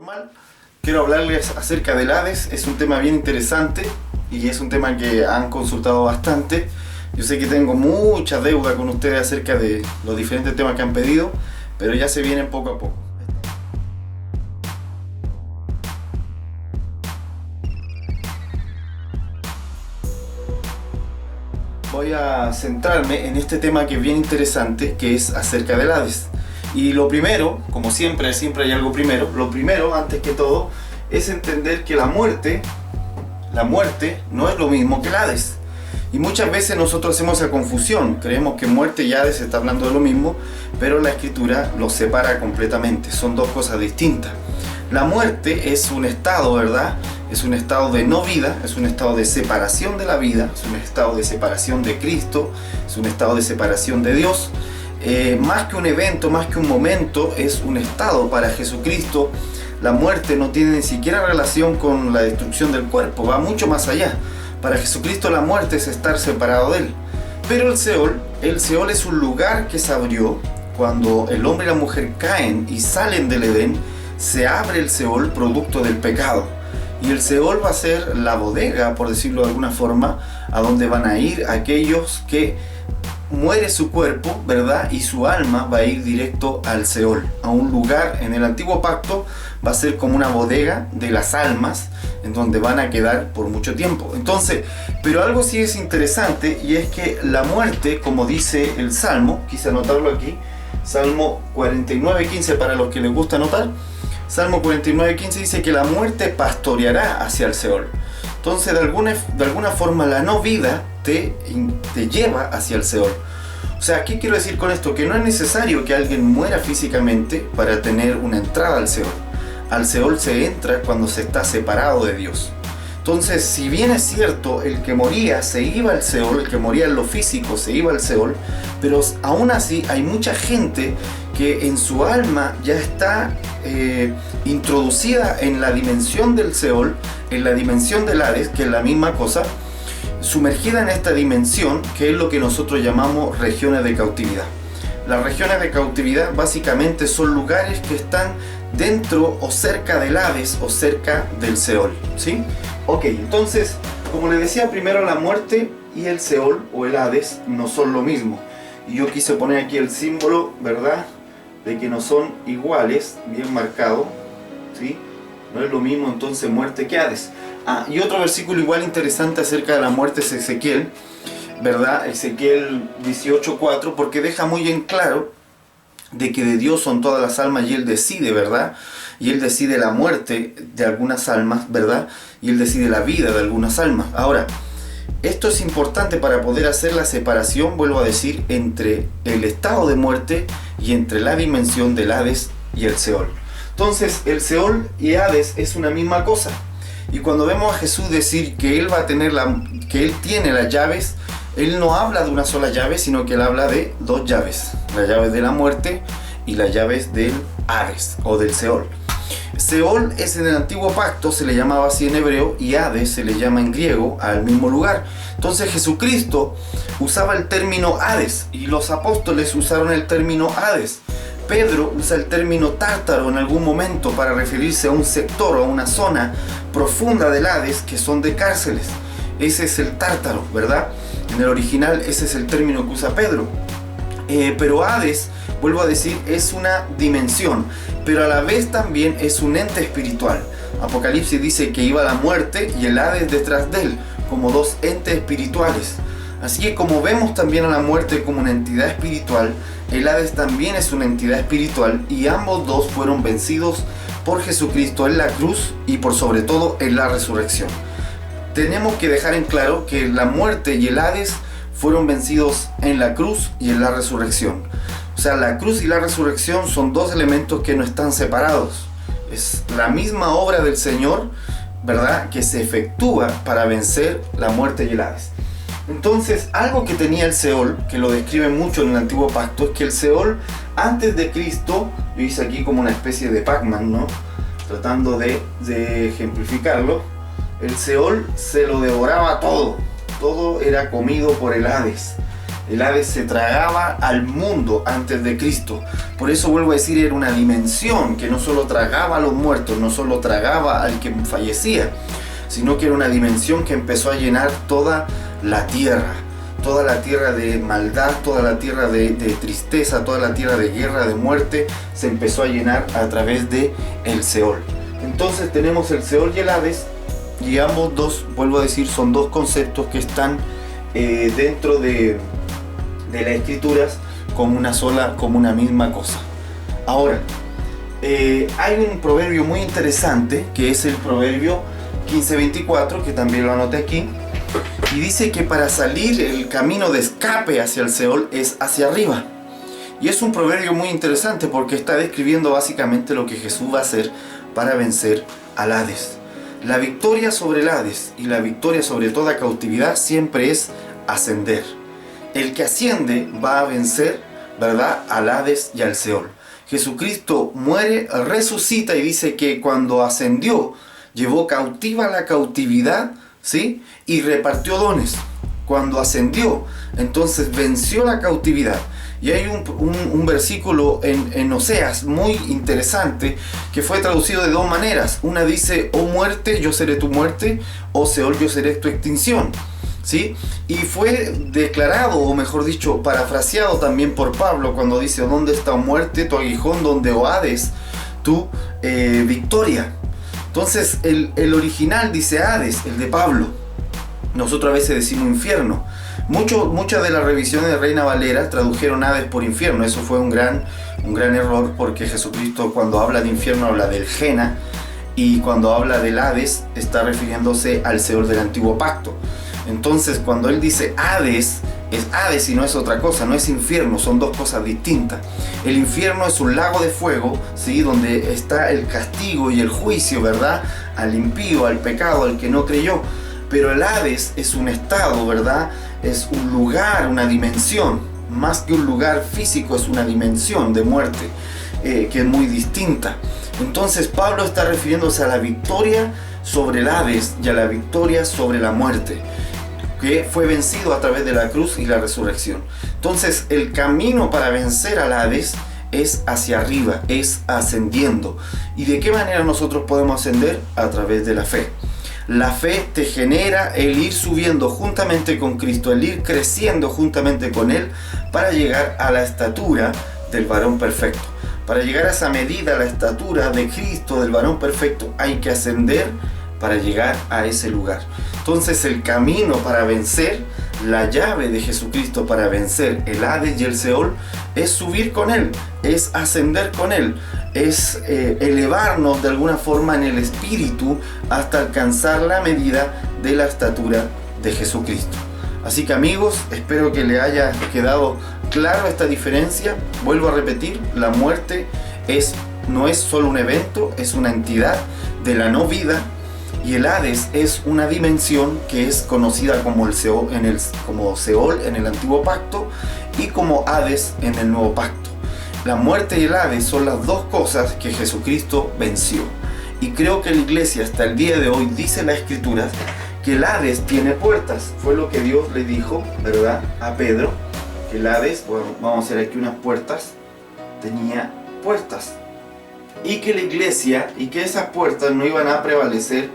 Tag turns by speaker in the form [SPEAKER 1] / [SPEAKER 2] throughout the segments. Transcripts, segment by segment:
[SPEAKER 1] Paranormal. Quiero hablarles acerca del Hades. Es un tema bien interesante y es un tema que han consultado bastante. Yo sé que tengo mucha deuda con ustedes acerca de los diferentes temas que han pedido, pero ya se vienen poco a poco. Voy a centrarme en este tema que es bien interesante, que es acerca del Hades. Y lo primero, como siempre hay algo primero. Lo primero, antes que todo, es entender que la muerte no es lo mismo que el Hades. Y muchas veces nosotros hacemos esa confusión, creemos que muerte y Hades se está hablando de lo mismo, pero la Escritura los separa completamente, son dos cosas distintas. La muerte es un estado, ¿verdad? Es un estado de no vida, es un estado de separación de la vida, es un estado de separación de Cristo, es un estado de separación de Dios. Más que un evento, más que un momento, es un estado para Jesucristo. La muerte no tiene ni siquiera relación con la destrucción del cuerpo, va mucho más allá. Para Jesucristo la muerte es estar separado de Él. Pero el Seol es un lugar que se abrió cuando el hombre y la mujer caen y salen del Edén. Se abre el Seol producto del pecado. Y el Seol va a ser la bodega, por decirlo de alguna forma, a donde van a ir aquellos que muere su cuerpo, ¿verdad? Y su alma va a ir directo al Seol, a un lugar. En el antiguo pacto va a ser como una bodega de las almas, en donde van a quedar por mucho tiempo. Entonces, pero algo sí es interesante, y es que la muerte, como dice el Salmo, quise anotarlo aquí, Salmo 49:15 para los que les gusta anotar. Salmo 49:15 dice que la muerte pastoreará hacia el Seol. Entonces, de alguna forma, la no vida te lleva hacia el Seol. O sea, ¿qué quiero decir con esto? Que no es necesario que alguien muera físicamente para tener una entrada al Seol. Al Seol se entra cuando se está separado de Dios. Entonces, si bien es cierto, el que moría se iba al Seol, el que moría en lo físico se iba al Seol, pero aún así hay mucha gente que en su alma ya está introducida en la dimensión del Seol, en la dimensión del Hades, que es la misma cosa, sumergida en esta dimensión, que es lo que nosotros llamamos regiones de cautividad. Las regiones de cautividad básicamente son lugares que están dentro o cerca del Hades o cerca del Seol, ¿sí? Ok, entonces, como les decía, primero la muerte y el Seol o el Hades no son lo mismo. Y yo quise poner aquí el símbolo, ¿verdad?, de que no son iguales, bien marcado, ¿sí? No es lo mismo entonces muerte que Hades. Y otro versículo igual interesante acerca de la muerte es Ezequiel, ¿verdad? Ezequiel 18:4, porque deja muy en claro de que de Dios son todas las almas y Él decide, ¿verdad? Y Él decide la muerte de algunas almas, ¿verdad? Y Él decide la vida de algunas almas. Ahora, esto es importante para poder hacer la separación, vuelvo a decir, entre el estado de muerte y entre la dimensión del Hades y el Seol. Entonces, el Seol y Hades es una misma cosa. Y cuando vemos a Jesús decir que Él va a tener que Él tiene las llaves, Él no habla de una sola llave, sino que Él habla de dos llaves. Las llaves de la muerte y las llaves del Hades o del Seol. Seol es en el antiguo pacto, se le llamaba así en hebreo, y Hades se le llama en griego al mismo lugar. Entonces Jesucristo usaba el término Hades y los apóstoles usaron el término Hades. Pedro usa el término tártaro en algún momento para referirse a un sector o a una zona profunda del Hades que son de cárceles. Ese es el tártaro, ¿verdad? En el original ese es el término que usa Pedro. Pero Hades, vuelvo a decir, es una dimensión, pero a la vez también es un ente espiritual. Apocalipsis dice que iba la muerte y el Hades detrás de él, como dos entes espirituales. Así que como vemos también a la muerte como una entidad espiritual, el Hades también es una entidad espiritual, y ambos dos fueron vencidos por Jesucristo en la cruz y por sobre todo en la resurrección. Tenemos que dejar en claro que la muerte y el Hades fueron vencidos en la cruz y en la resurrección. O sea, la cruz y la resurrección son dos elementos que no están separados. Es la misma obra del Señor, ¿verdad?, que se efectúa para vencer la muerte y el Hades. Entonces, algo que tenía el Seol, que lo describe mucho en el antiguo pacto, es que el Seol, antes de Cristo, yo hice aquí como una especie de Pac-Man, ¿no?, tratando de ejemplificarlo. El Seol se lo devoraba todo. Todo era comido por el Hades. El Hades se tragaba al mundo antes de Cristo. Por eso vuelvo a decir, era una dimensión que no solo tragaba a los muertos, no solo tragaba al que fallecía, sino que era una dimensión que empezó a llenar toda la tierra de maldad, toda la tierra de tristeza, toda la tierra de guerra, de muerte, se empezó a llenar a través de el Seol. Entonces tenemos el Seol y el Hades, y ambos dos, vuelvo a decir, son dos conceptos que están dentro de las escrituras como una misma cosa. Ahora, hay un proverbio muy interesante que es el proverbio 15:24, que también lo anoté aquí, y dice que para salir el camino de escape hacia el Seol es hacia arriba. Y es un proverbio muy interesante porque está describiendo básicamente lo que Jesús va a hacer para vencer al Hades. La victoria sobre el Hades y la victoria sobre toda cautividad siempre es ascender. El que asciende va a vencer, ¿verdad?, al Hades y al Seol. Jesucristo muere, resucita y dice que cuando ascendió, llevó cautiva la cautividad, ¿sí?, y repartió dones. Cuando ascendió, entonces venció la cautividad. Y hay un versículo en Oseas muy interesante que fue traducido de dos maneras. Una dice: oh muerte, yo seré tu muerte, o Seol, yo seré tu extinción. ¿Sí? Y fue declarado, o mejor dicho, parafraseado también por Pablo cuando dice: ¿dónde está, oh muerte, tu aguijón? ¿Dónde, oh Hades, tu victoria? Entonces el original dice Hades, el de Pablo. Nosotros a veces decimos infierno. Muchas de las revisiones de Reina Valera tradujeron Hades por infierno. Eso fue un gran error, porque Jesucristo, cuando habla de infierno, habla del Gena, y cuando habla del Hades está refiriéndose al Seol del Antiguo Pacto. Entonces, cuando él dice Hades, es Hades y no es otra cosa, no es infierno, son dos cosas distintas. El infierno es un lago de fuego, ¿sí?, donde está el castigo y el juicio, ¿verdad?, al impío, al pecado, al que no creyó. Pero el Hades es un estado, ¿verdad?, es un lugar, una dimensión, más que un lugar físico, es una dimensión de muerte, que es muy distinta. Entonces Pablo está refiriéndose a la victoria sobre el Hades y a la victoria sobre la muerte, que fue vencido a través de la cruz y la resurrección. Entonces el camino para vencer al Hades es hacia arriba, es ascendiendo. ¿Y de qué manera nosotros podemos ascender? A través de la fe. La fe te genera el ir subiendo juntamente con Cristo, el ir creciendo juntamente con Él para llegar a la estatura del varón perfecto. Para llegar a esa medida, a la estatura de Cristo, del varón perfecto, hay que ascender para llegar a ese lugar. Entonces el camino para vencer, la llave de Jesucristo para vencer el Hades y el Seol, es subir con Él, es ascender con Él, es elevarnos de alguna forma en el espíritu hasta alcanzar la medida de la estatura de Jesucristo. Así que amigos, espero que le haya quedado claro esta diferencia. Vuelvo a repetir, la muerte no es solo un evento, es una entidad de la no vida. Y el Hades es una dimensión que es conocida como como Seol en el Antiguo Pacto y como Hades en el Nuevo Pacto. La muerte y el Hades son las dos cosas que Jesucristo venció. Y creo que la iglesia hasta el día de hoy dice en las Escrituras que el Hades tiene puertas. Fue lo que Dios le dijo, ¿verdad?, a Pedro, que el Hades, bueno, vamos a hacer aquí unas puertas, tenía puertas. Y que la iglesia, y que esas puertas no iban a prevalecer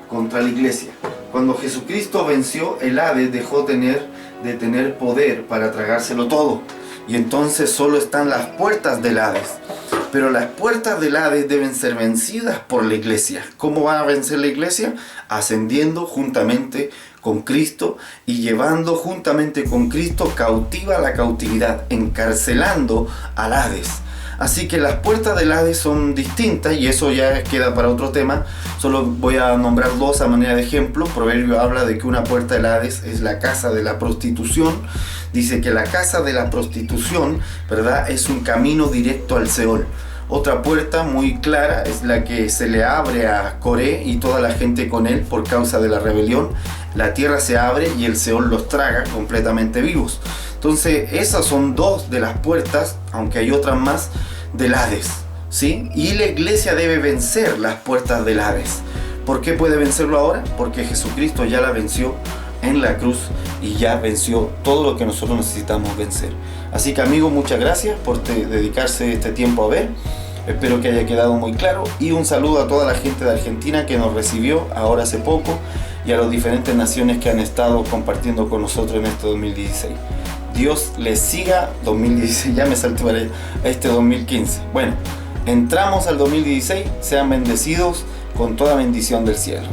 [SPEAKER 1] contra la iglesia. Cuando Jesucristo venció, el Hades dejó de tener poder para tragárselo todo. Y entonces solo están las puertas del Hades. Pero las puertas del Hades deben ser vencidas por la iglesia. ¿Cómo van a vencer la iglesia? Ascendiendo juntamente con Cristo y llevando juntamente con Cristo cautiva la cautividad, encarcelando al Hades. Así que las puertas del Hades son distintas y eso ya queda para otro tema. Solo voy a nombrar dos a manera de ejemplo. Proverbio habla de que una puerta del Hades es la casa de la prostitución. Dice que la casa de la prostitución, ¿verdad?, es un camino directo al Seol. Otra puerta muy clara es la que se le abre a Coré y toda la gente con él por causa de la rebelión. La tierra se abre y el Seol los traga completamente vivos. Entonces esas son dos de las puertas, aunque hay otras más, del Hades, ¿sí? Y la iglesia debe vencer las puertas del Hades. ¿Por qué puede vencerlo ahora? Porque Jesucristo ya la venció en la cruz y ya venció todo lo que nosotros necesitamos vencer. Así que amigos, muchas gracias por dedicarse este tiempo a ver. Espero que haya quedado muy claro, y un saludo a toda la gente de Argentina que nos recibió ahora hace poco, y a las diferentes naciones que han estado compartiendo con nosotros en este 2016. Dios les siga. 2016, ya me salté para este 2015. Bueno, entramos al 2016, sean bendecidos con toda bendición del cielo.